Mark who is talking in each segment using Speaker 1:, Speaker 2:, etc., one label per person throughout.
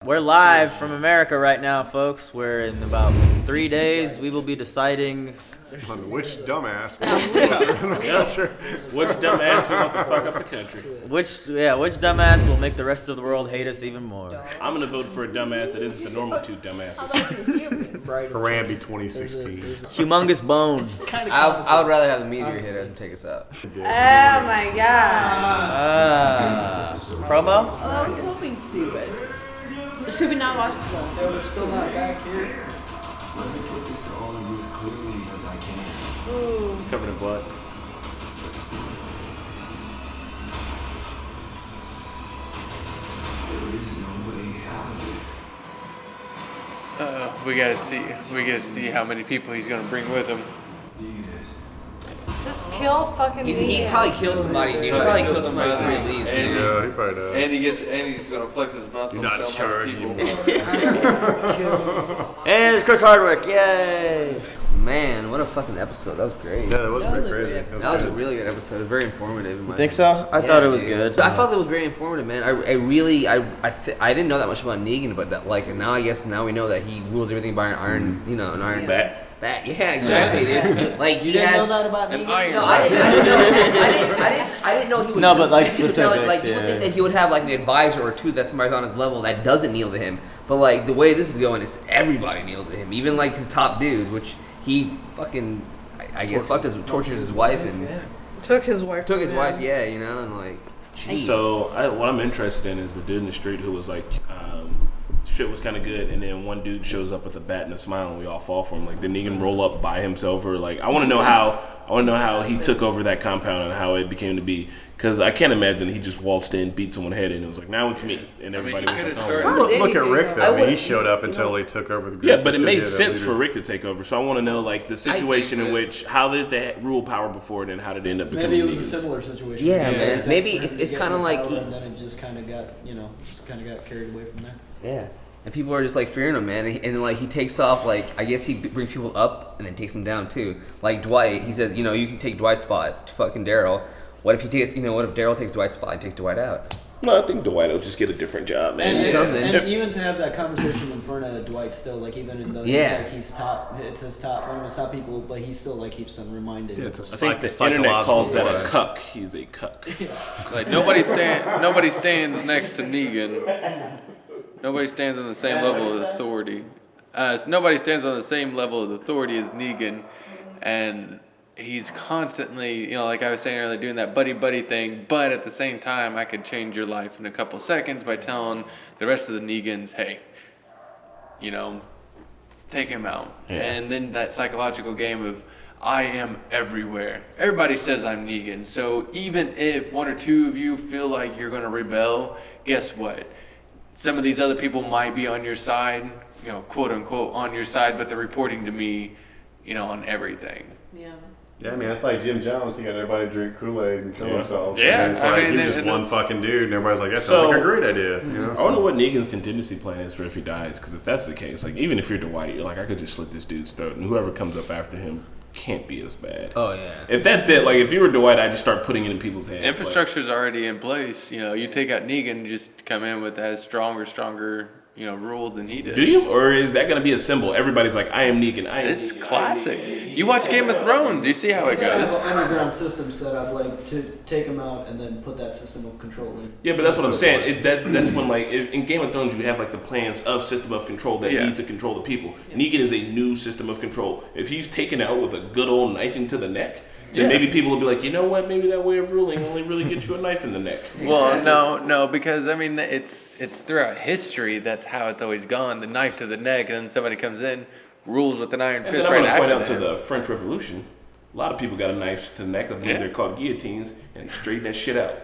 Speaker 1: We're live from America right now, folks. We're in about 3 days. We will be deciding
Speaker 2: on which dumbass
Speaker 3: Which dumbass will want to fuck up the country?
Speaker 1: which dumbass will make the rest of the world hate us even more.
Speaker 3: I'm gonna vote for a dumbass that isn't the normal two dumbasses.
Speaker 2: Harambe 2016.
Speaker 1: Humongous bone.
Speaker 4: I would rather have the meteor hit us and take us out.
Speaker 5: Oh my god.
Speaker 1: Promo?
Speaker 5: Well, I was hoping to, but should we not watch the film?
Speaker 6: We're still not back here.
Speaker 7: Let me put this to all of you as clearly as I can.
Speaker 5: Ooh.
Speaker 3: It's covered in blood.
Speaker 7: There is no way out of it.
Speaker 6: We gotta see how many people he's gonna bring with him.
Speaker 7: Negan is.
Speaker 5: Just kill fucking
Speaker 4: He
Speaker 5: Negan.
Speaker 4: probably kills somebody. He'll probably kill somebody before he leaves.
Speaker 6: And,
Speaker 2: Yeah, he probably does.
Speaker 6: and he's gonna flex his muscles.
Speaker 3: You're not in
Speaker 6: show him
Speaker 3: charge
Speaker 6: people.
Speaker 1: And it's Chris Hardwick. Yay!
Speaker 4: Man, what a fucking episode. That was great.
Speaker 2: Yeah, that was pretty
Speaker 5: That was a
Speaker 2: crazy.
Speaker 5: great
Speaker 4: That was a really good episode. It was very informative. In my
Speaker 1: Think so? I thought it was good.
Speaker 4: I thought it was very informative, man. I didn't know that much about Negan, but that, like, now I guess now we know that he rules everything by an iron
Speaker 3: Bat.
Speaker 4: bat. Yeah, exactly, dude. Like he
Speaker 1: didn't
Speaker 4: has.
Speaker 1: know that about
Speaker 6: An
Speaker 1: Negan?
Speaker 6: iron.
Speaker 4: No, I didn't know he was.
Speaker 1: No, but, like,
Speaker 4: people
Speaker 1: specifics,
Speaker 4: people
Speaker 1: yeah.
Speaker 4: think that he would have like an advisor or two that somebody's on his level that doesn't kneel to him. But like the way this is going is everybody kneels to him, even like his top dude, which he fucking, I guess, tortured his wife and
Speaker 5: Took his wife.
Speaker 4: took his wife. Yeah, you know, and like. Jeez.
Speaker 3: So what I'm interested in is the dude in the street who was like, shit was kind of good, and then one dude shows up with a bat and a smile, and we all fall for him. Like, did Negan roll up by himself, or like, I want to know how he took over that compound and how it became to be, because I can't imagine he just waltzed in, beat someone's head, and it was like, now it's me, and everybody was like, oh.
Speaker 2: Look at Rick though. I mean, he
Speaker 4: would-
Speaker 2: showed up and totally took over the group.
Speaker 3: Yeah, but it
Speaker 2: just 'cause he
Speaker 3: made
Speaker 2: had that
Speaker 3: sense
Speaker 2: leader.
Speaker 3: for Rick to take over. So I want to know, like, the situation in
Speaker 6: that-
Speaker 3: which, how did they rule power before, and then how did it end up becoming
Speaker 6: Maybe it was a
Speaker 3: Negan's?
Speaker 6: similar situation.
Speaker 4: Yeah, man.
Speaker 6: Sense
Speaker 4: Maybe
Speaker 6: for
Speaker 4: it's-
Speaker 6: him
Speaker 4: it's
Speaker 6: to get
Speaker 4: kinda
Speaker 6: more
Speaker 4: like
Speaker 6: power,
Speaker 4: he-
Speaker 6: and then it just kind of got, got carried away from there.
Speaker 4: Yeah. And people are just like fearing him, man. And like he takes off, like I guess he brings people up and then takes them down too. Like Dwight, he says, you can take Dwight's spot to fucking Daryl. What if Daryl takes Dwight's spot and takes Dwight out?
Speaker 3: No, I think Dwight will just get a different job, man.
Speaker 4: And- something.
Speaker 6: And even to have that conversation in front of Dwight still, like even though he's top, it's his top, one of his top people, but he still like keeps them reminded.
Speaker 2: Yeah, it's a
Speaker 3: I think the
Speaker 2: psychological
Speaker 3: internet calls that
Speaker 2: war.
Speaker 3: a cuck. He's a cuck.
Speaker 8: Like nobody stands next to Negan. Nobody stands on the same level of authority. Nobody stands on the same level of authority as Negan, and he's constantly, like I was saying earlier, doing that buddy thing. But at the same time, I could change your life in a couple seconds by telling the rest of the Negans, hey, take him out.
Speaker 3: Yeah.
Speaker 8: And then that psychological game of I am everywhere. Everybody says I'm Negan. So even if one or two of you feel like you're going to rebel, guess what? Some of these other people might be on your side, quote unquote on your side, but they're reporting to me, on everything.
Speaker 5: Yeah.
Speaker 2: Yeah, I mean, that's like Jim Jones. He got everybody to drink Kool-Aid and kill themselves.
Speaker 8: Yeah,
Speaker 2: And it's
Speaker 8: I
Speaker 2: like
Speaker 8: mean,
Speaker 2: he was just
Speaker 8: and
Speaker 2: one
Speaker 8: it's-
Speaker 2: fucking dude, and everybody's like, that
Speaker 3: So-
Speaker 2: sounds like a great idea.
Speaker 3: I wonder what Negan's contingency plan is for if he dies. Because if that's the case, like, even if you're Dwight, you're like, I could just slit this dude's throat, and whoever comes up after him can't be as bad.
Speaker 4: Oh yeah.
Speaker 3: If that's it, like, if you were Dwight, I'd just start putting it in people's hands.
Speaker 8: Infrastructure's already in place. You take out Negan, just come in with as stronger, rule than he did.
Speaker 3: Do you? Or is that going to be a symbol? Everybody's like, I am Negan. I am
Speaker 8: It's
Speaker 3: Negan,
Speaker 8: classic.
Speaker 3: I am Negan.
Speaker 8: You watch Game of Thrones, you see how it
Speaker 6: They have
Speaker 8: goes.
Speaker 6: an underground system set up, like to take him out and then put that system of control in.
Speaker 3: Yeah, but that's what I'm saying. That's when, like, in Game of Thrones, you have, like, the plans of system of control that need to control the people. Negan is a new system of control. If he's taken out with a good old knifing to the neck, then maybe people will be like, you know what? Maybe that way of ruling only really gets you a knife in the neck.
Speaker 8: Well, no, because I mean it's throughout history. That's how it's always gone. The knife to the neck, and then somebody comes in, rules with an iron
Speaker 3: And
Speaker 8: fist
Speaker 3: then I'm
Speaker 8: right
Speaker 3: going to point
Speaker 8: after
Speaker 3: out to
Speaker 8: them.
Speaker 3: the French Revolution. A lot of people got a knife to the neck. I believe they're called guillotines, and they straighten that shit out.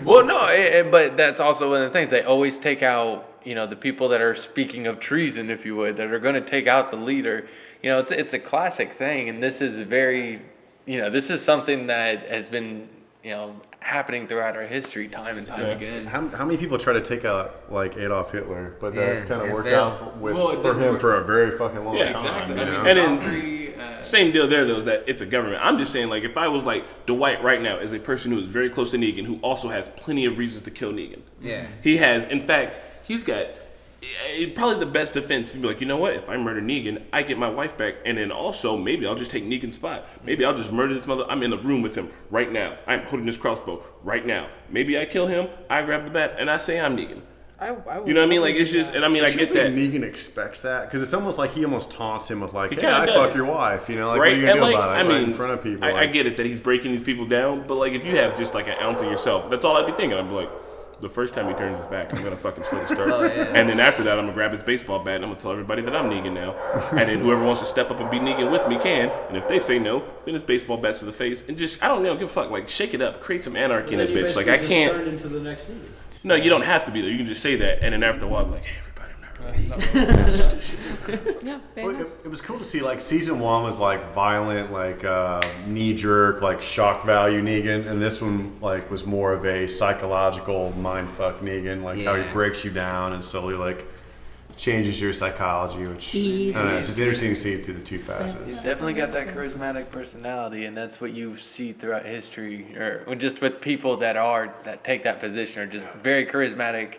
Speaker 8: Well, no, but that's also one of the things. They always take out, the people that are speaking of treason, if you would, that are going to take out the leader. It's a classic thing, and this is very, this is something that has been, happening throughout our history, time and time again.
Speaker 2: How many people try to take out like Adolf Hitler, but that kind of
Speaker 4: it
Speaker 2: worked
Speaker 4: failed.
Speaker 2: out
Speaker 8: Well,
Speaker 2: for him for a very fucking long
Speaker 3: Yeah,
Speaker 2: time.
Speaker 8: Exactly.
Speaker 2: You know?
Speaker 3: And then, same deal there, though, is that it's a government. I'm just saying, like, if I was like Dwight right now is a person who is very close to Negan, who also has plenty of reasons to kill Negan.
Speaker 4: Yeah.
Speaker 3: He has, in fact, he's got probably the best defense to be like, you know what? If I murder Negan, I get my wife back, and then also maybe I'll just take Negan's spot. Maybe I'll just murder this mother. I'm in the room with him right now. I'm holding this crossbow right now. Maybe I kill him. I grab the bat and I say I'm Negan.
Speaker 9: I
Speaker 3: You know what I mean? Like it's just, and I mean, I get that.
Speaker 2: Negan expects that because it's almost like he almost taunts him with like,
Speaker 3: He
Speaker 2: "Hey, I
Speaker 3: kinda
Speaker 2: fucked
Speaker 3: does.
Speaker 2: your wife," you know, like
Speaker 3: Right,
Speaker 2: what are you gonna
Speaker 3: and
Speaker 2: do
Speaker 3: like,
Speaker 2: about it?
Speaker 3: I
Speaker 2: Right
Speaker 3: mean,
Speaker 2: in front of people.
Speaker 3: I get it that he's breaking these people down, but like if you have just like an ounce of yourself, that's all I'd be thinking. I'd be like, the first time he turns his back, I'm gonna fucking slit his throat, and then after that, I'm gonna grab his baseball bat and I'm gonna tell everybody that I'm Negan now, and then whoever wants to step up and be Negan with me can, and if they say no, then it's baseball bats to the face, and just I don't give a fuck, like shake it up, create some anarchy in that bitch. Like I can't.
Speaker 6: Turned into the next Negan.
Speaker 3: No, you don't have to be there. You can just say that, and then after a while, I'm like, hey, everybody, I'm not really.
Speaker 5: Yeah, fair
Speaker 2: Well,
Speaker 5: enough.
Speaker 2: it was cool to see. Like season 1 was like violent, like knee jerk, like shock value Negan, and this one like was more of a psychological mind fuck Negan, like how he breaks you down and slowly like changes your psychology, which I don't know, it's just interesting to see through the two facets.
Speaker 8: He's definitely got that charismatic personality, and that's what you see throughout history, or just with people that take that position, are just very charismatic,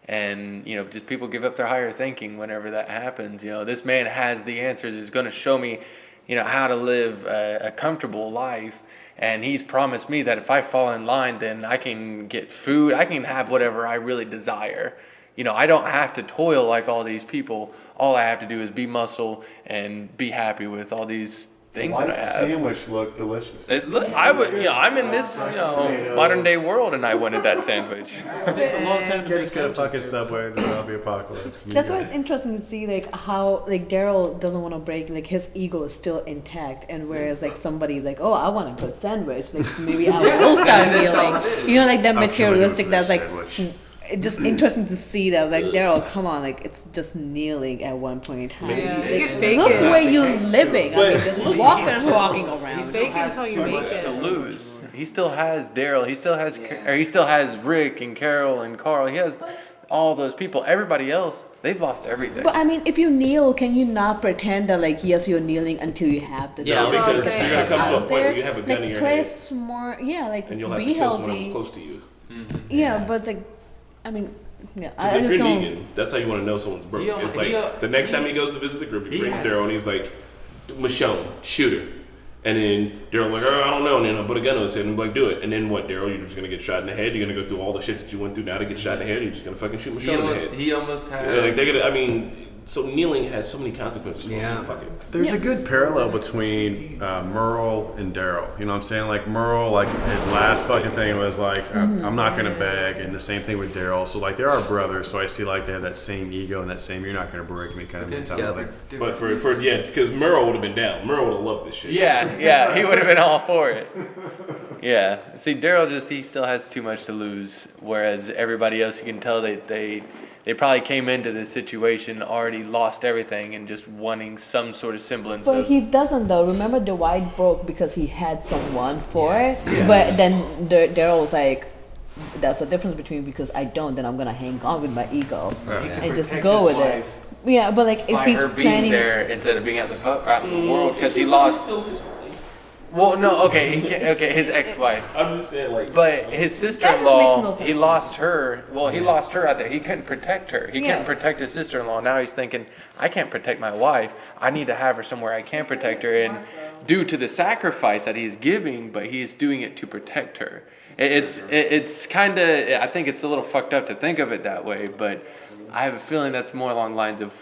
Speaker 8: and just people give up their higher thinking whenever that happens. This man has the answers. He's going to show me, how to live a comfortable life, and he's promised me that if I fall in line, then I can get food. I can have whatever I really desire. I don't have to toil like all these people. All I have to do is be muscle and be happy with all these things that I
Speaker 2: White
Speaker 8: have.
Speaker 2: sandwich looked delicious.
Speaker 8: I'm in this, modern day world, and I wanted that sandwich.
Speaker 6: It's a long time to make
Speaker 2: Just get a fucking Subway, the zombie apocalypse.
Speaker 5: That's why it's interesting to see like how like Daryl doesn't want to break, like his ego is still intact, and whereas like somebody like, oh, I want a good sandwich, like maybe I will start kneeling. Like that materialistic. That's like. It's just interesting to see that. I was like, Daryl, come on, like it's just kneeling at one point in time.
Speaker 9: Yeah,
Speaker 5: Like,
Speaker 9: you can fake
Speaker 5: look
Speaker 9: it.
Speaker 5: where you're living. I mean, just walking around.
Speaker 9: You fake it until you make
Speaker 8: To
Speaker 9: it.
Speaker 8: lose. He still has Daryl. He still has Rick and Carol and Carl. He has all those people. Everybody else, they've lost everything.
Speaker 5: But I mean, if you kneel, can you not pretend that like yes, you're kneeling until you have the
Speaker 1: Yeah,
Speaker 5: drugs,
Speaker 1: because
Speaker 5: like,
Speaker 1: you're gonna
Speaker 3: come to a
Speaker 5: out
Speaker 3: point where
Speaker 5: there?
Speaker 3: you have a gun
Speaker 5: like,
Speaker 3: in your
Speaker 5: play
Speaker 3: hand.
Speaker 5: smart, like
Speaker 3: And you'll have
Speaker 5: be
Speaker 3: to kill someone
Speaker 5: healthy.
Speaker 3: who's close to you.
Speaker 5: Yeah, but like, I mean, yeah, I
Speaker 3: If
Speaker 5: just
Speaker 3: you're
Speaker 5: don't.
Speaker 3: Negan, that's how you want to know someone's broke.
Speaker 1: He-
Speaker 3: It's like
Speaker 1: he-
Speaker 3: the next time he goes to visit the group, he brings Daryl and he's like, Michonne, shoot her. And then Daryl's like, I don't know. And then I'll put a gun on his head and be like, do it. And then what, Daryl? You're just going to get shot in the head? You're going to go through all the shit that you went through now to get shot in the head? You're just going to fucking shoot Michonne in the head?
Speaker 8: He almost had.
Speaker 3: Yeah, like they're going to, I mean, so kneeling has so many consequences. Fuck it.
Speaker 2: There's a good parallel between Merle and Daryl. You know what I'm saying? Like Merle, like his last fucking thing was like, I'm not gonna beg, and the same thing with Daryl. So like they are brothers. So I see like they have that same ego and that same "you're not gonna break me" kind of mentality.
Speaker 3: But for because Merle would have been down. Merle would have loved this shit.
Speaker 8: Yeah, he would have been all for it. Yeah. See, Daryl he still has too much to lose, whereas everybody else, you can tell they probably came into this situation already lost everything and just wanting some sort of semblance
Speaker 5: But
Speaker 8: of.
Speaker 5: he doesn't though. Remember, Dwight broke because he had someone for it. But then Daryl was like, "That's the difference between because I don't. Then I'm gonna hang on with my ego and just go with it." Yeah, but like if
Speaker 8: By
Speaker 5: he's
Speaker 8: her being
Speaker 5: planning,
Speaker 8: there instead of being out in the world because he lost. Well, no, okay, his ex-wife.
Speaker 3: I'm just saying, like.
Speaker 8: But his
Speaker 5: That just
Speaker 8: sister-in-law,
Speaker 5: makes no sense
Speaker 8: he
Speaker 5: to
Speaker 8: lost her. Well, he lost her out there. He couldn't protect her. He
Speaker 5: Yeah.
Speaker 8: couldn't protect his sister-in-law. Now he's thinking, I can't protect my wife. I need to have her somewhere I can protect her. And due to the sacrifice that he's giving, but he is doing it to protect her. It's kind of, I think it's a little fucked up to think of it that way, but I have a feeling that's more along the lines of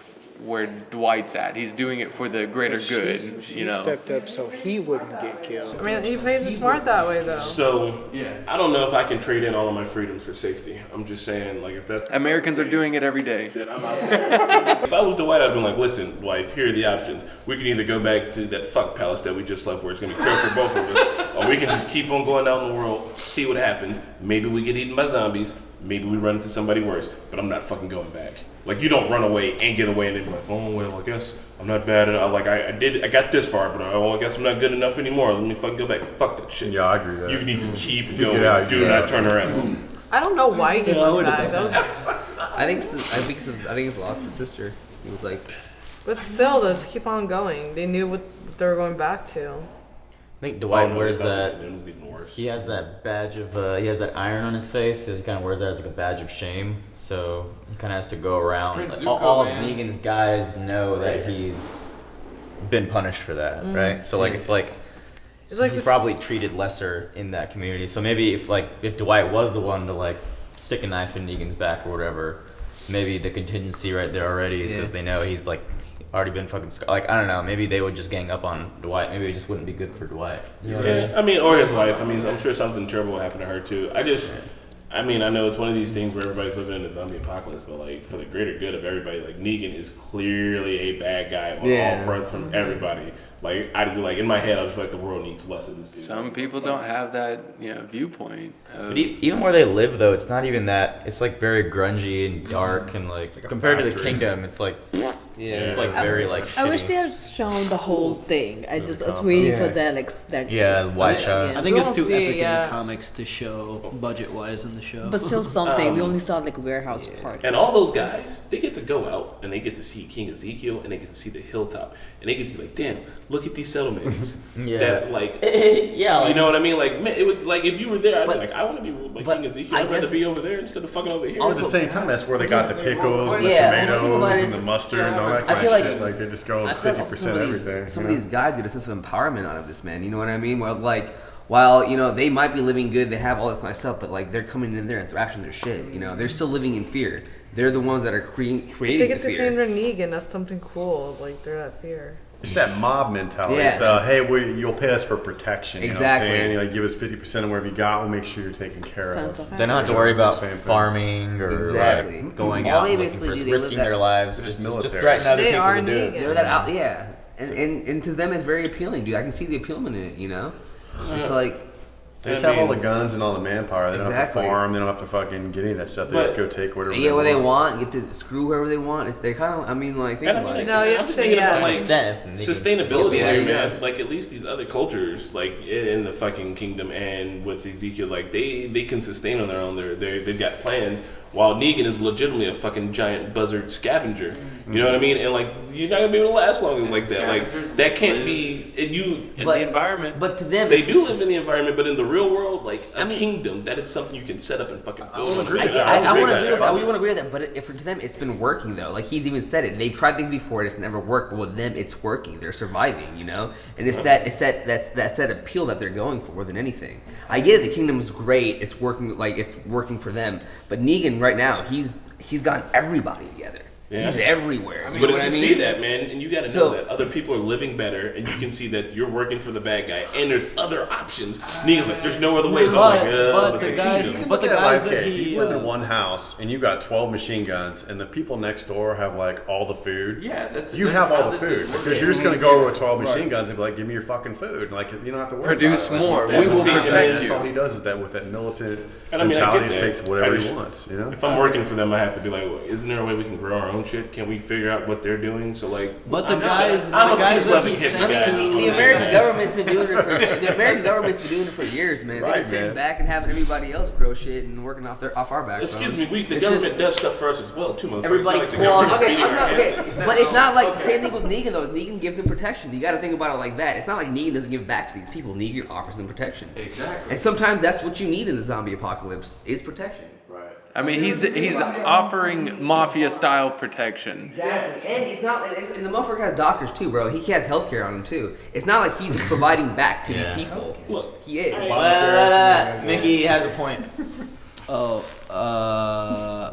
Speaker 8: where Dwight's at. He's doing it for the greater good,
Speaker 9: She stepped up so he wouldn't get killed. I mean, he plays it smart that way, though.
Speaker 3: So, I don't know if I can trade in all of my freedoms for safety. I'm just saying, like, if that's...
Speaker 8: Americans are doing it every day.
Speaker 3: If I was Dwight, I'd be like, listen, wife, here are the options. We can either go back to that fuck palace that we just left where it's going to be terrible for both of us, or we can just keep on going out in the world, see what happens. Maybe we get eaten by zombies. Maybe we run into somebody worse, but I'm not fucking going back. Like, you don't run away and get away and then be like, oh, well, I guess I'm not bad at it. I got this far, but I guess I'm not good enough anymore. Let me fucking go back. Fuck that shit.
Speaker 2: Yeah, I agree with that.
Speaker 3: You need to keep
Speaker 2: Get
Speaker 3: going.
Speaker 2: out,
Speaker 3: Do
Speaker 2: get
Speaker 3: not
Speaker 2: out.
Speaker 3: turn around.
Speaker 9: I don't know why he went back. That was,
Speaker 4: I think it's lost his sister. He was like,
Speaker 9: but still, let's keep on going. They knew what they were going back to.
Speaker 1: think Dwight
Speaker 3: Oh, no,
Speaker 1: wears
Speaker 3: he thought
Speaker 1: that.
Speaker 3: It was even worse.
Speaker 1: He has that badge of. He has that iron on his face. So he kind of wears that as like a badge of shame. So he kind of has to go around.
Speaker 10: Prince
Speaker 1: Like,
Speaker 10: Zuko,
Speaker 1: all of
Speaker 10: man.
Speaker 1: Negan's guys know that he's been punished for that, right? So like it's like.
Speaker 9: It's like
Speaker 1: he's
Speaker 9: the-
Speaker 1: probably treated lesser in that community. So maybe if Dwight was the one to like stick a knife in Negan's back or whatever, maybe the contingency right there already is because they know he's like already been fucking like I don't know. Maybe they would just gang up on Dwight. Maybe it just wouldn't be good for Dwight. You know what I mean?
Speaker 3: Yeah, I mean, or his wife. I mean, I'm sure something terrible happened to her too. I mean, I know it's one of these things where everybody's living in a zombie apocalypse, but like for the greater good of everybody, like Negan is clearly a bad guy on all fronts from everybody. Like I'd be like in my head, I was like, the world needs less of this dude.
Speaker 8: Some people don't have that, viewpoint.
Speaker 1: But even where they live though, it's not even that. It's like very grungy and dark and like compared to the kingdom, it's like it's like very like.
Speaker 5: I wish
Speaker 1: shitty.
Speaker 5: they had shown the whole thing. I was waiting for that that.
Speaker 1: wide shot.
Speaker 6: I think it's
Speaker 9: We'll
Speaker 6: too
Speaker 9: see,
Speaker 6: epic
Speaker 9: yeah.
Speaker 6: in the comics to show budget-wise in the show.
Speaker 5: But still something. We only saw like warehouse part.
Speaker 3: And all those guys, they get to go out and they get to see King Ezekiel and they get to see the hilltop and they get to be like, damn, look at these settlements. That like,
Speaker 1: yeah,
Speaker 3: you know what I mean? Like, man, it would like if you were there, I'd
Speaker 4: But-
Speaker 3: be like, I want to be like
Speaker 4: but
Speaker 3: King Ezekiel.
Speaker 4: I
Speaker 3: I'd rather
Speaker 4: guess-
Speaker 3: be over there instead of fucking over here.
Speaker 2: At the same time, that's where they got the pickles and the
Speaker 4: Yeah, well, the thing about
Speaker 2: tomatoes
Speaker 4: it
Speaker 2: and
Speaker 4: is-
Speaker 2: the mustard and all that
Speaker 4: I
Speaker 2: kind of
Speaker 4: feel like-
Speaker 2: shit. Like they just go
Speaker 4: I feel like
Speaker 2: 50%
Speaker 4: also some of these,
Speaker 2: everything.
Speaker 4: some
Speaker 2: you
Speaker 4: of
Speaker 2: know?
Speaker 4: these guys get a sense of empowerment out of this, man. You know what I mean? Well, like, while they might be living good, they have all this nice stuff, but like they're coming in there and thrashing their shit. They're still living in fear. They're the ones that are creating
Speaker 9: They
Speaker 4: the
Speaker 9: get to
Speaker 4: fear.
Speaker 9: claim their Negan. That's something cool. Like they're that fear.
Speaker 2: It's that mob mentality.
Speaker 4: Yeah.
Speaker 2: It's the, hey, you'll pay us for protection. You
Speaker 4: Exactly.
Speaker 2: know what I'm saying? Like, give us 50% of whatever you got. We'll make sure you're taken care
Speaker 5: Sounds
Speaker 2: of.
Speaker 5: like
Speaker 1: They don't have to worry
Speaker 2: It's the
Speaker 1: about
Speaker 2: same thing.
Speaker 1: farming or
Speaker 4: Exactly.
Speaker 1: like going
Speaker 4: All
Speaker 1: out
Speaker 4: they
Speaker 1: and
Speaker 4: basically
Speaker 1: looking
Speaker 4: do,
Speaker 1: for,
Speaker 4: they
Speaker 1: risking
Speaker 4: live
Speaker 1: their
Speaker 4: that-
Speaker 1: lives.
Speaker 2: They're just
Speaker 1: Just
Speaker 2: military.
Speaker 1: threaten other
Speaker 9: They
Speaker 1: people
Speaker 9: are
Speaker 1: to do it.
Speaker 9: Negan.
Speaker 4: They're that out, yeah. And to them, it's very appealing, dude. I can see the appeal in it. It's like.
Speaker 2: They just have all the guns and all the manpower. They don't have to
Speaker 4: Exactly.
Speaker 2: farm. They don't have to fucking get any of that stuff. They
Speaker 3: But-
Speaker 2: just go take whatever
Speaker 4: They get what they
Speaker 2: want.
Speaker 4: want, get to screw whoever they want. They're kind of, think
Speaker 3: And I
Speaker 4: about
Speaker 3: mean,
Speaker 4: it.
Speaker 9: No, you have
Speaker 3: I'm
Speaker 9: to
Speaker 3: just
Speaker 9: say
Speaker 3: thinking about,
Speaker 9: yes.
Speaker 3: like,
Speaker 1: Extent if Negan-
Speaker 3: sustainability
Speaker 4: Yeah,
Speaker 3: there,
Speaker 4: yeah.
Speaker 3: man. Like at least these other cultures, like in the fucking kingdom and with Ezekiel, like they can sustain on their own. They've got plans. While Negan is legitimately a fucking giant buzzard scavenger. You know what I mean? And like you're not gonna be able to last long like that. Like that can't be. And you.
Speaker 8: in
Speaker 4: But-
Speaker 8: the environment.
Speaker 4: But to them,
Speaker 3: They do live in the environment, but in the real world, like a
Speaker 4: I mean-
Speaker 3: kingdom, that is something you can set up and fucking build.
Speaker 2: agree
Speaker 4: I,
Speaker 2: with that.
Speaker 4: I,
Speaker 2: I
Speaker 4: I
Speaker 2: would
Speaker 4: want
Speaker 2: agree
Speaker 4: to
Speaker 2: with
Speaker 4: agree with
Speaker 2: that.
Speaker 4: that. We want to agree with that, but if to them it's been working though. Like he's even said it. They've tried things before, it's never worked. But with them, it's working. They're surviving, And it's that appeal that they're going for more than anything. I get it. The kingdom's great. It's working for them. But Negan right now, he's gotten everybody together.
Speaker 3: Yeah.
Speaker 4: He's everywhere.
Speaker 3: But
Speaker 4: know
Speaker 3: if
Speaker 4: what
Speaker 3: you
Speaker 4: I
Speaker 3: see
Speaker 4: mean?
Speaker 3: that, man, and you got to know
Speaker 4: So-
Speaker 3: that other people are living better, and you can see that you're working for the bad guy, and there's other options. Negan's like, there's no other ways. I'm like,
Speaker 6: But the guys,
Speaker 2: Look
Speaker 6: but the
Speaker 2: at
Speaker 6: guys
Speaker 2: life
Speaker 6: that
Speaker 2: cake.
Speaker 6: he
Speaker 2: You live in one house and you got 12 machine guns, and the people next door have like all the food.
Speaker 10: Yeah, that's
Speaker 2: You
Speaker 10: that's
Speaker 2: have
Speaker 10: how
Speaker 2: all the
Speaker 10: this
Speaker 2: food
Speaker 10: is
Speaker 2: because
Speaker 10: working.
Speaker 2: you're just gonna go over with 12 machine guns and be like, "Give me your fucking food." Like you don't have to worry.
Speaker 8: Produce
Speaker 2: about it.
Speaker 8: more.
Speaker 2: Like,
Speaker 8: We will
Speaker 3: see,
Speaker 2: protect.
Speaker 3: thank
Speaker 2: That's
Speaker 3: you.
Speaker 2: all he does is that with that militant
Speaker 3: And I mean, I get
Speaker 2: mentality, he
Speaker 3: that.
Speaker 2: takes whatever
Speaker 3: I
Speaker 2: he
Speaker 3: just-
Speaker 2: wants.
Speaker 3: if I'm working for them, I have to be like, well, isn't there a way we can grow our own shit? Can we figure out what they're doing? So like,
Speaker 6: But the
Speaker 3: I'm
Speaker 6: guys
Speaker 3: a
Speaker 6: that
Speaker 3: peace-loving
Speaker 6: he
Speaker 3: hippie
Speaker 6: sent
Speaker 3: guy.
Speaker 6: to
Speaker 4: The American government's been doing it for years, man. They've
Speaker 2: Right,
Speaker 4: been sitting
Speaker 2: man.
Speaker 4: back and having everybody else grow shit and working off our backs.
Speaker 3: Excuse me, the
Speaker 4: It's
Speaker 3: government
Speaker 4: just-
Speaker 3: does stuff for us as well, too, motherfuckers.
Speaker 4: Everybody
Speaker 3: It's not
Speaker 4: pull
Speaker 3: like the
Speaker 4: off.
Speaker 3: government's
Speaker 4: Okay,
Speaker 3: stealing our hands.
Speaker 4: but it's not like same thing with Negan though. Negan gives them protection. You got to think about it like that. It's not like Negan doesn't give back to these people. Negan offers them protection.
Speaker 10: Exactly.
Speaker 4: And sometimes that's what you need in the zombie apocalypse is protection.
Speaker 8: I mean, he's offering mafia style protection.
Speaker 4: Exactly, and it's not. And the motherfucker has doctors too, bro. He has healthcare on him too. It's not like he's providing back to these people.
Speaker 3: Look,
Speaker 4: He is.
Speaker 1: Mickey has a point.
Speaker 6: Oh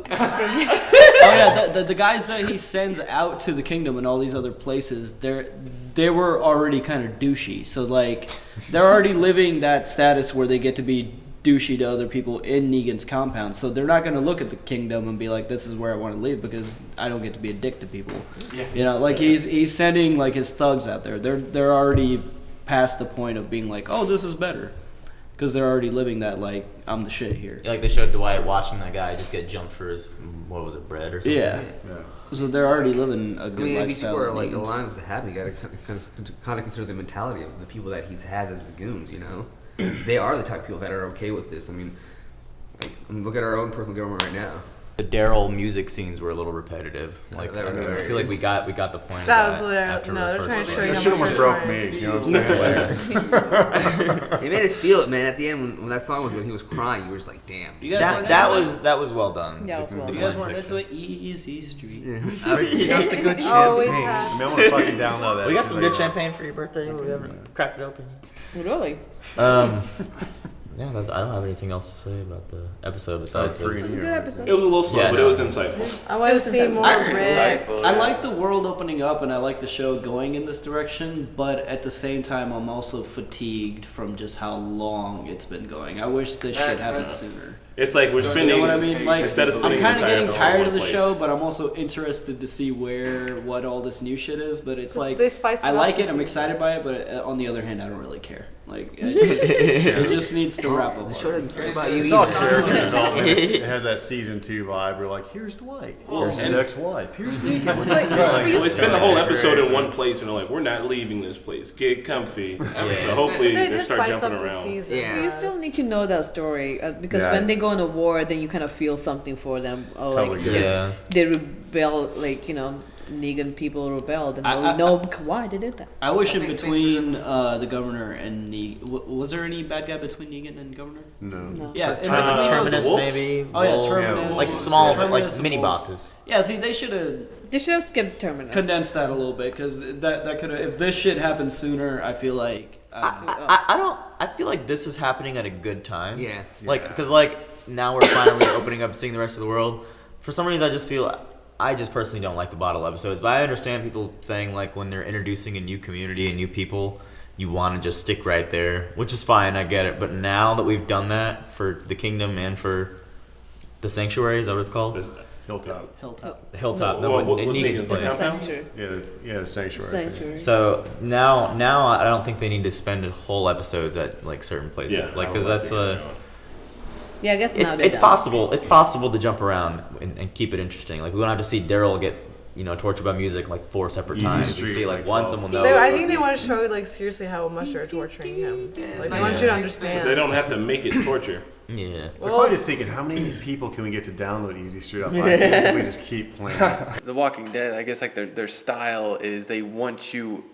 Speaker 6: yeah, the guys that he sends out to the kingdom and all these other places, they were already kind of douchey. So like, they're already living that status where they get to be douchey to other people in Negan's compound. So they're not going to look at the kingdom and be like, "This is where I want to live," because I don't get to be a dick to people.
Speaker 10: Yeah.
Speaker 6: Like he's sending like his thugs out there. They're already past the point of being like, "Oh, this is better," because they're already living that like I'm the shit here.
Speaker 1: Like they showed Dwight watching that guy just get jumped for his bread or something.
Speaker 6: Yeah. So they're already living a
Speaker 4: I
Speaker 6: good
Speaker 4: mean, these
Speaker 6: lifestyle.
Speaker 4: people are like
Speaker 6: Negan's.
Speaker 4: aligned to happy. You gotta kind of consider the mentality of the people that he has as his goons. They are the type of people that are okay with this. I mean, look at our own personal government right now.
Speaker 1: The Daryl music scenes were a little repetitive. Like I feel like we got the point.
Speaker 9: That
Speaker 1: of
Speaker 9: was
Speaker 1: that
Speaker 9: literally no. They're trying to show you
Speaker 2: That
Speaker 9: how
Speaker 2: shit
Speaker 9: much
Speaker 2: almost
Speaker 9: they're
Speaker 2: broke
Speaker 9: trying.
Speaker 2: me. You know what I'm saying?
Speaker 4: They made us feel it, man. At the end, when that song was when he was crying, you were just like, damn.
Speaker 6: You guys weren't
Speaker 1: That
Speaker 6: into
Speaker 1: was that was well done.
Speaker 5: Yeah, it was well
Speaker 1: The
Speaker 6: You guys
Speaker 1: one
Speaker 6: weren't
Speaker 1: picture.
Speaker 6: into it. Easy Street.
Speaker 10: Got the good
Speaker 9: Always
Speaker 10: champagne.
Speaker 9: have.
Speaker 2: I mean, I want to fucking download that.
Speaker 10: We got
Speaker 2: shit
Speaker 10: some
Speaker 2: later
Speaker 10: good
Speaker 2: on.
Speaker 10: champagne for your birthday. We haven't cracked it open.
Speaker 5: Really?
Speaker 1: Yeah, I don't have anything else to say about the episode besides
Speaker 2: three.
Speaker 1: this.
Speaker 5: It's a good episode.
Speaker 3: It was a little slow,
Speaker 1: Yeah,
Speaker 3: but
Speaker 1: no.
Speaker 3: it was insightful.
Speaker 9: I want to see more Rick.
Speaker 6: I like the world opening up and I like the show going in this direction, but at the same time, I'm also fatigued from just how long it's been going. I wish this shit happened sooner.
Speaker 3: It's like we're spending.
Speaker 6: You know what I mean? Like,
Speaker 3: instead of
Speaker 6: I'm
Speaker 3: spending
Speaker 6: kind of
Speaker 3: an entire
Speaker 6: getting
Speaker 3: episode
Speaker 6: tired
Speaker 3: in
Speaker 6: of the
Speaker 3: one
Speaker 6: show,
Speaker 3: place.
Speaker 6: but I'm also interested to see what all this new shit is. But it's like
Speaker 9: They spice it
Speaker 6: I
Speaker 9: up
Speaker 6: like
Speaker 9: this
Speaker 6: it. I'm
Speaker 9: season.
Speaker 6: excited by it, but on the other hand, I don't really care. Like it just needs to wrap up.
Speaker 4: The show doesn't care about you
Speaker 2: It's all
Speaker 4: either.
Speaker 2: character development. It has that season 2 vibe. We're like, here's Dwight. Here's his ex-wife. Here's Negan.
Speaker 3: We spend the whole episode in one place, and they're like, "We're not leaving this place. Get comfy." So hopefully
Speaker 9: They
Speaker 3: they
Speaker 9: did
Speaker 3: start
Speaker 9: spice
Speaker 3: jumping
Speaker 9: up the
Speaker 3: around.
Speaker 9: season.
Speaker 4: Yeah.
Speaker 5: You still need to know that story because
Speaker 2: Yeah.
Speaker 5: when they go on a war, then you kind of feel something for them. Or
Speaker 2: Totally
Speaker 5: like,
Speaker 2: get
Speaker 5: if
Speaker 1: Yeah.
Speaker 5: they rebel, like Negan people rebelled, and
Speaker 6: I-
Speaker 5: we know why they did that.
Speaker 6: I wish in between the governor and Negan, was there any bad guy between Negan and governor?
Speaker 2: No.
Speaker 5: No.
Speaker 6: Yeah, in
Speaker 3: Terminus.
Speaker 6: between those-
Speaker 10: Terminus,
Speaker 3: wolves?
Speaker 10: maybe.
Speaker 6: Oh yeah,
Speaker 10: wolves,
Speaker 6: Terminus.
Speaker 10: like small,
Speaker 6: Terminus
Speaker 10: like mini
Speaker 6: and wolves.
Speaker 10: bosses.
Speaker 6: Yeah, see, they should have
Speaker 5: They should have skipped Terminus.
Speaker 6: condensed that a little bit because that could have. If this shit happened sooner, I feel like.
Speaker 10: I don't. I feel like this is happening at a good time.
Speaker 4: Yeah.
Speaker 10: Like, because now we're finally opening up, seeing the rest of the world. For some reason, I just personally don't like the bottle episodes, but I understand people saying like when they're introducing a new community and new people, you want to just stick right there, which is fine. I get it. But now that we've done that for the kingdom and for the sanctuary, is that what it's called?
Speaker 2: Hilltop.
Speaker 6: Hilltop.
Speaker 10: The hilltop.
Speaker 3: Well,
Speaker 10: No,
Speaker 3: what
Speaker 10: but
Speaker 3: was
Speaker 10: Negan's
Speaker 3: Negan's
Speaker 10: place.
Speaker 3: compound?
Speaker 5: Sanctuary.
Speaker 2: Yeah, the sanctuary.
Speaker 5: Sanctuary.
Speaker 1: So now I don't think they need to spend whole episodes at like certain places,
Speaker 3: Yeah,
Speaker 1: like
Speaker 3: I
Speaker 1: because
Speaker 3: would like
Speaker 1: that's
Speaker 3: to get around.
Speaker 5: Yeah, I guess now they're
Speaker 1: it's
Speaker 5: done.
Speaker 1: possible. It's possible to jump around and keep it interesting. Like we don't have to see Daryl get tortured by music like 4 separate
Speaker 2: Easy
Speaker 1: times.
Speaker 2: Street,
Speaker 1: We see like
Speaker 2: like
Speaker 1: once
Speaker 2: 12.
Speaker 1: and we'll know.
Speaker 9: I think they want to show like seriously how much they're torturing him. Like they want you to understand.
Speaker 3: They don't have to make it torture.
Speaker 1: Yeah.
Speaker 2: We're probably just thinking, how many people can we get to download Easy Street off iTunes if we just keep playing?
Speaker 8: The Walking Dead, I guess like their style is they want you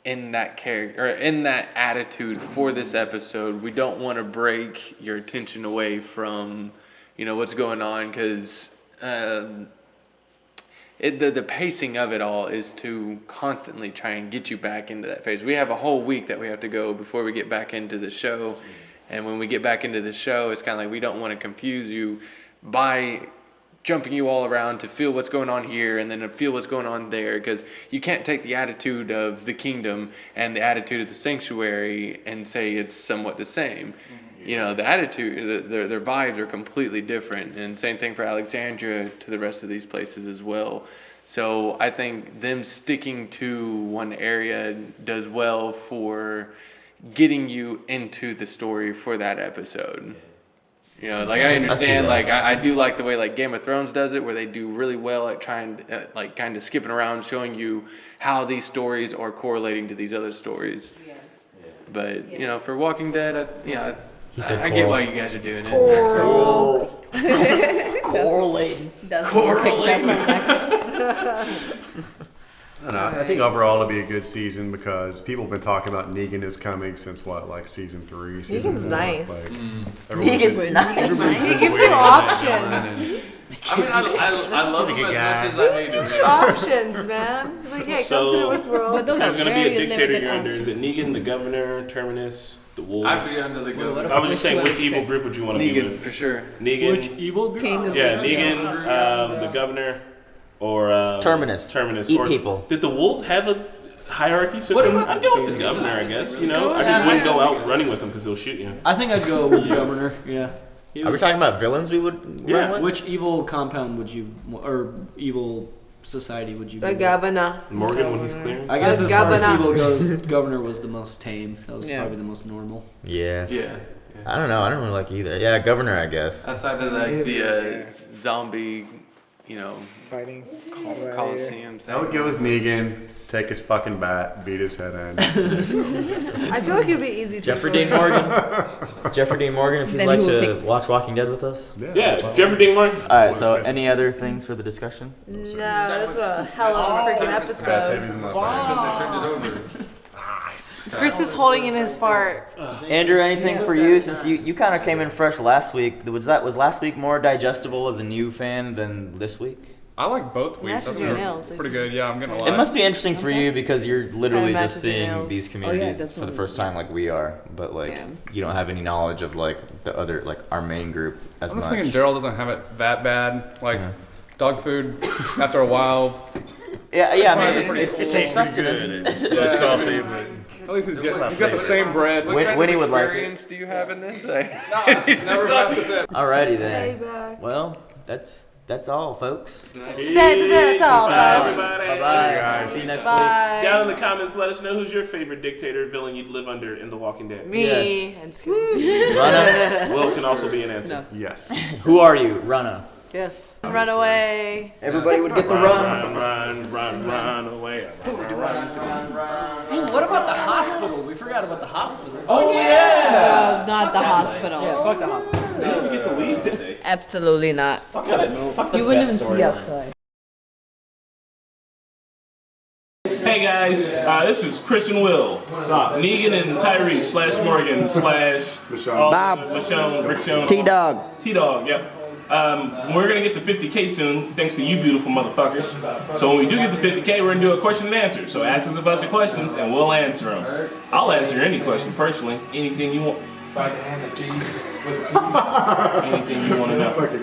Speaker 8: in that character or in that attitude for this episode. We don't want to break your attention away from what's going on because the pacing of it all is to constantly try and get you back into that phase. We have a whole week that we have to go before we get back into the show. And when we get back into the show, it's kind of like we don't want to confuse you by jumping you all around to feel what's going on here and then to feel what's going on there, because you can't take the attitude of the kingdom and the attitude of the sanctuary and say it's somewhat the same. The attitude, their vibes are completely different. And same thing for Alexandria to the rest of these places as well. So I think them sticking to one area does well for getting you into the story for that episode. I understand, I do like the way like Game of Thrones does it, where they do really well at trying like kind of skipping around, showing you how these stories are correlating to these other stories. Yeah. But for Walking Dead, I get why you guys are doing it.
Speaker 10: Correlating.
Speaker 2: I don't know. I think overall it'll be a good season because people have been talking about Negan is coming since season 3.
Speaker 9: Negan's nice.
Speaker 10: Negan's nice.
Speaker 9: He gives you options.
Speaker 8: I mean, I love him as much as I hate him.
Speaker 9: Options, man. He's like, yeah, come to this world.
Speaker 5: But those
Speaker 3: There's
Speaker 5: are
Speaker 3: going to be a
Speaker 5: very
Speaker 3: dictator
Speaker 5: limited
Speaker 3: you're under.
Speaker 5: options.
Speaker 3: Is it Negan, the governor, Terminus, the wolves?
Speaker 8: I'd be under the governor.
Speaker 3: I was just saying, which evil group would you want to be
Speaker 8: Negan,
Speaker 3: with?
Speaker 8: for sure.
Speaker 3: Negan?
Speaker 6: Which evil group?
Speaker 5: King is
Speaker 3: Yeah,
Speaker 5: like,
Speaker 3: Negan, the governor, or
Speaker 10: Terminus.
Speaker 3: Terminus.
Speaker 10: Eat
Speaker 3: or,
Speaker 10: people.
Speaker 3: Did the wolves have a hierarchy system? I'd go with the governor, I guess. I just wouldn't go out running with him because they'll shoot you.
Speaker 6: I think I'd go with the governor. Yeah.
Speaker 10: Are we talking about villains we would
Speaker 3: Yeah.
Speaker 10: run with?
Speaker 6: Which evil compound would you, or evil society would you?
Speaker 9: The
Speaker 6: be with?
Speaker 9: governor.
Speaker 3: Morgan when he's clearing.
Speaker 6: I guess
Speaker 9: The
Speaker 6: as far as
Speaker 9: governor.
Speaker 6: evil goes, governor was the most tame. That was
Speaker 5: Yeah.
Speaker 6: probably the most normal.
Speaker 1: Yeah.
Speaker 8: Yeah.
Speaker 1: I don't know. I don't really like either. Yeah, governor, I guess.
Speaker 8: Outside of like the zombie,
Speaker 9: Fighting.
Speaker 8: Coliseums.
Speaker 2: I would go with Negan, take his fucking bat, beat his head in.
Speaker 9: I feel like it'd be easy to.
Speaker 1: Jeffrey Dean Morgan.
Speaker 10: Jeffrey Dean Morgan, if you'd
Speaker 5: Then
Speaker 10: like
Speaker 5: who will
Speaker 10: to
Speaker 5: pick-
Speaker 10: watch Walking Dead with us.
Speaker 3: Yeah, Jeffrey Dean Morgan.
Speaker 10: All right. So, any other things for the discussion?
Speaker 9: No, this was a hell of a freaking episode. Chris is holding in his fart.
Speaker 10: Andrew, anything for you? Since you kind of came in fresh last week, was last week more digestible as a new fan than this week?
Speaker 11: I like both weeks.
Speaker 9: Matches
Speaker 11: That's
Speaker 9: your nails,
Speaker 11: pretty good. Yeah, I'm gonna lie.
Speaker 10: It must be interesting for you because you're literally
Speaker 9: Kinda
Speaker 10: just
Speaker 9: matches your
Speaker 10: seeing
Speaker 9: nails.
Speaker 10: these
Speaker 5: Oh,
Speaker 10: communities
Speaker 5: that's
Speaker 10: for the
Speaker 5: what-
Speaker 10: first time, like we are. But like,
Speaker 5: Yeah.
Speaker 10: you don't have any knowledge of like the other, like our main group as
Speaker 11: I'm
Speaker 10: much.
Speaker 11: just thinking Daryl doesn't have it that bad. Like dog food, after a while.
Speaker 10: Yeah, I mean,
Speaker 11: It's
Speaker 10: it's in sustenance.
Speaker 2: It's salty, but
Speaker 11: At least he's got the same bread.
Speaker 8: What kind
Speaker 10: Winnie
Speaker 8: of
Speaker 10: would like it.
Speaker 8: experience do you have in this?
Speaker 11: Never mess with it.
Speaker 10: Alrighty
Speaker 9: Hey,
Speaker 10: then.
Speaker 9: back.
Speaker 10: Well, that's all, folks.
Speaker 9: That's all,
Speaker 3: Bye,
Speaker 9: folks.
Speaker 3: everybody.
Speaker 10: Bye bye. See you next week.
Speaker 9: Bye.
Speaker 3: Down in the comments, let us know who's your favorite dictator villain you'd live under in The Walking Dead.
Speaker 9: Me.
Speaker 10: Yes.
Speaker 9: I'm just kidding.
Speaker 10: Rana,
Speaker 3: Will can also be an answer.
Speaker 2: yes.
Speaker 10: who are you? Rana.
Speaker 9: Yes. Run away.
Speaker 10: Everybody would get the run.
Speaker 3: Run away.
Speaker 6: Ooh, what about the hospital? We forgot about the hospital.
Speaker 3: Oh yeah!
Speaker 5: Not the hospital.
Speaker 6: Fuck the hospital.
Speaker 3: They didn't get to leave, did they?
Speaker 5: Absolutely not.
Speaker 3: Fuck it. Fuck the
Speaker 5: You wouldn't even
Speaker 3: backstory.
Speaker 5: see outside.
Speaker 3: Hey guys, this is Chris and Will. Negan and Tyrese / Morgan /
Speaker 2: Bob.
Speaker 3: Michonne,
Speaker 6: T-Dog.
Speaker 3: T-Dog, yep. We're gonna get to 50K soon, thanks to you beautiful motherfuckers. So when we do get to 50K, we're gonna do a question and answer. So ask us a bunch of questions and we'll answer them. I'll answer any question personally, anything you want. Anything you want to know.